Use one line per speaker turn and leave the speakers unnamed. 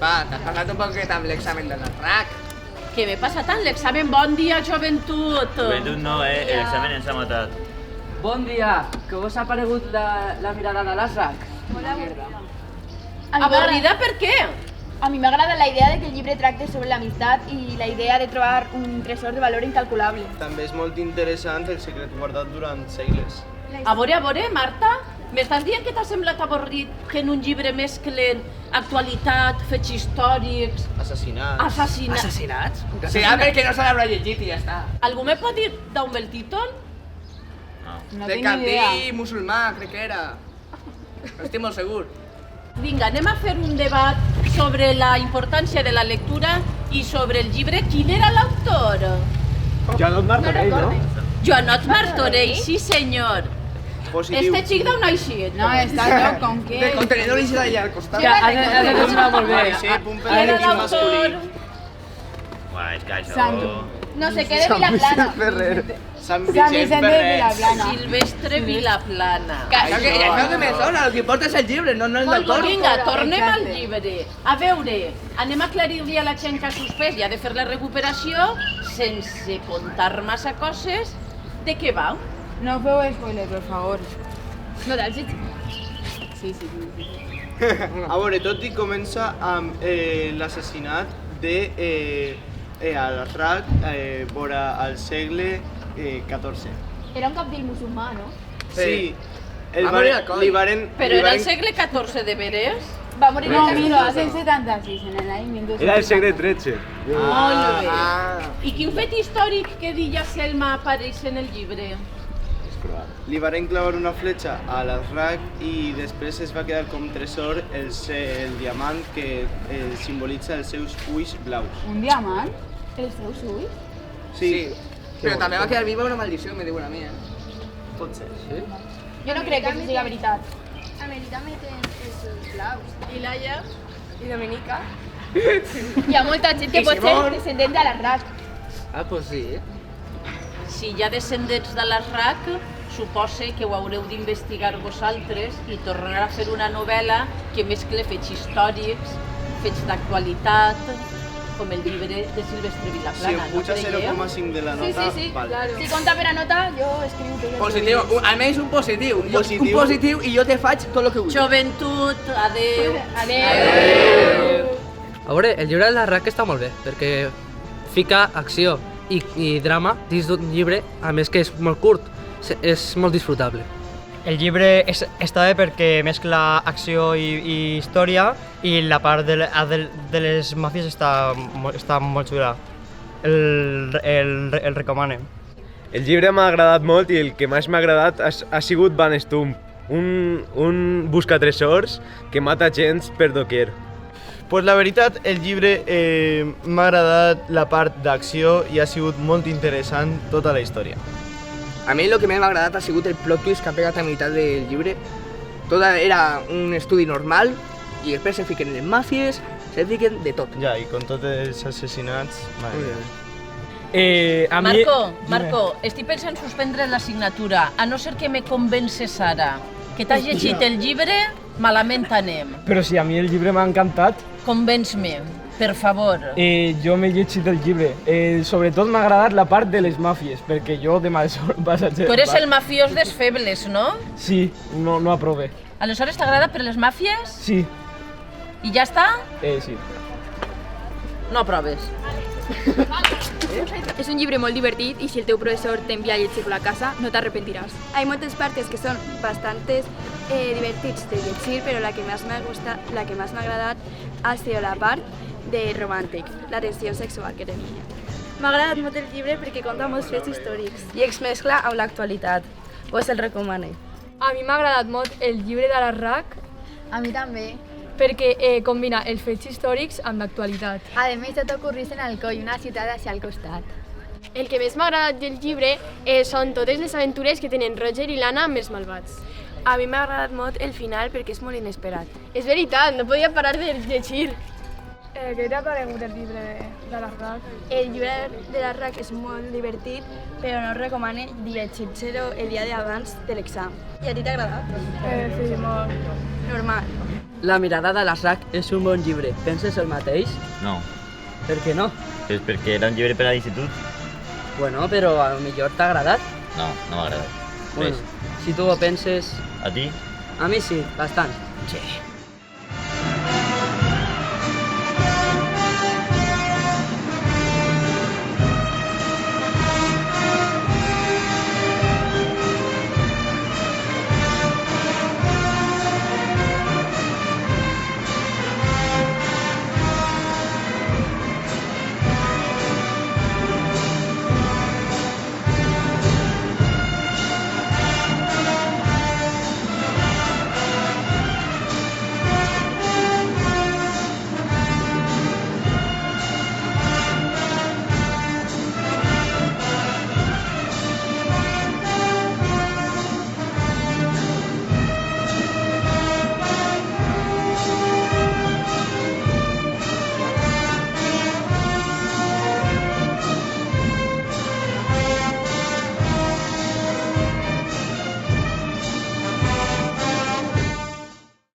Va, t'has passat un poquet amb l'examen de la RAC.
Que m'he passat en l'examen. Bon dia, joventut.
Joventut no, l'examen ens ha matat.
Bon dia, que vos ha paregut la mirada de la RAC?
Avorrida per què?
A mi m'agrada la idea de que el llibre tracte sobre l'amistat i la idea de trobar un tresor de valor incalculable.
També és molt interessant el secret guardat durant segles.
A veure, Marta, m'estàs dient que t'ha semblat avorrit que en un llibre mesclen actualitat, fets històrics,
Assassinats.
Assassinats?
Serà perquè no se l'haurà llegit i ja està.
Algú me pot dir d'on ve el títol?
De Candí musulmà, crec que era. Estic molt segur.
Vinga, anem a fer un debat sobre la importància de la lectura i sobre el llibre. Quin era l'autor?
Joanot Martorell, no?
Joanot Martorell, sí senyor.
Positiu.
Este xic d'on ha eixit?
No, està loc, com que...
De contenidor i allà al costat.
Ja, has de dir-me molt bé.
Sí, punt
Qui era
pedagògic
l'autor?
masculí.
Uah, és que això...
Santo. No sé què de Vilaplana.
Sant
Sant
Vicent
Vicent de
Ferrer.
Vilaplana.
Silvestre Vilaplana.
Això que me sona, el que importa és el llibre, no el doctor.
Vinga, tornem al llibre. A veure, anem a aclarir-li a la gent que ha suspès i ha de fer la recuperació sense contar massa coses. De què va?
No feu spoiler, per favor. No te'ls llegit? Sí.
A veure, tot i comença amb l'assassinat de al RAC vora al segle XIV.
Era un capdill musulmà, no?
Sí.
Va morir al coll.
Però era el segle XIV de veres?
Va morir
No,
en 1276, en l'any 1276.
Era el secret 13.
Molt bé.
Ah.
I quin fet històric que deia Selma apareix en el llibre?
Li varen clavar una fletxa a l'Arrac i després es va quedar com tresor el diamant que simbolitza els seus ulls blaus.
Un diamant? Els seus ulls?
Sí. Però també va quedar viva una maldició, me diuen a mi,
Pot ser. Sí?
Jo no crec que això sigui veritat.
Amelita meten els seus blaus.
I Laia?
I Dominica.
Hi ha molta gent que
I
pot ser
Simón.
descendent de l'Arrac.
Ah, pues sí.
Si hi ha descendents de l'Arrac, suposa que ho haureu d'investigar vosaltres i tornar a fer una novel·la que mescle fets històrics, fets d'actualitat, com el llibre de Silvestre
Si
Vilaplana,
em puja 0,5 de la nota, val.
Si compta per a nota, jo escriu tot el que
Positiu,
vulguis.
almenys un positiu.
Positiu.
Un positiu i jo te faig tot el que vull.
Joventut, adeu.
Adéu.
A veure, el llibre de la RAC està molt bé, perquè fica acció i drama dins d'un llibre, a més que és molt curt, és molt disfrutable.
El llibre està bé perquè mescla acció i història i la part de les màfies està molt xula. El recomano.
El llibre m'ha agradat molt i el que més m'ha agradat ha sigut Van Stump, un buscatresors que mata gens per doquier.
Pues la veritat, el llibre m'ha agradat la part d'acció i ha sigut molt interessant tota la història.
A mi el que m'ha agradat ha sigut el plot twist que ha pegat a meitat del llibre. Tot era un estudi normal i després se fiquen les màfies, se fiquen de tot.
Ja, i con tots els assassinats...
Marco, estic pensant suspendre l'assignatura, a no ser que me convences ara. Que t'has llegit el llibre, malament anem.
Però si a mi el llibre m'ha encantat,
Convenç-me, per favor.
jo m'he llegit el llibre. Sobretot m'ha agradat la part de les màfies, perquè jo de malsort passatger...
Tu eres el mafiós dels febles, no?
Sí, no aprove.
Aleshores t'agrada per les màfies?
Sí,
I ja està?
sí.
No aproves.
És un llibre molt divertit i si el teu professor t'envia a llegir-lo a casa, no t'arrepentiràs.
Hay muchas partes que son bastantes divertidas de llegir, pero la que más me ha agradat ha sido la part de romàntic, la tensió sexual que tenia. M'ha agradat molt el llibre perquè conta molts fets històrics i es mescla amb l'actualitat. Pues el recomano.
A mi m'ha agradat molt el llibre de la RAC
A mi també.
perquè combina els fets històrics amb l'actualitat.
A més, tot ocorrís en Alcoi, una ciutat així al costat.
El que més m'ha agradat del llibre són totes les aventures que tenen Roger i l'Anna amb els malvats.
A mi m'ha agradat molt el final perquè és molt inesperat.
És veritat, no podia parar de llegir.
Què t'ha paregut el llibre de l'Arrac?
El llibre de l'Arrac és molt divertit, però no recomano llegir-lo el dia d'abans de l'examen. I a ti t'ha agradat?
Sí, molt.
Normal.
La mirada de l'Arrac és un bon llibre. Penses el mateix?
No,
Per què no?
és perquè era un llibre per a l'institut.
Bueno, però a lo millor t'ha agradat.
No, no m'ha agradat.
Bueno, si tu ho penses...
A ti?
A mi sí, bastant.
Sí.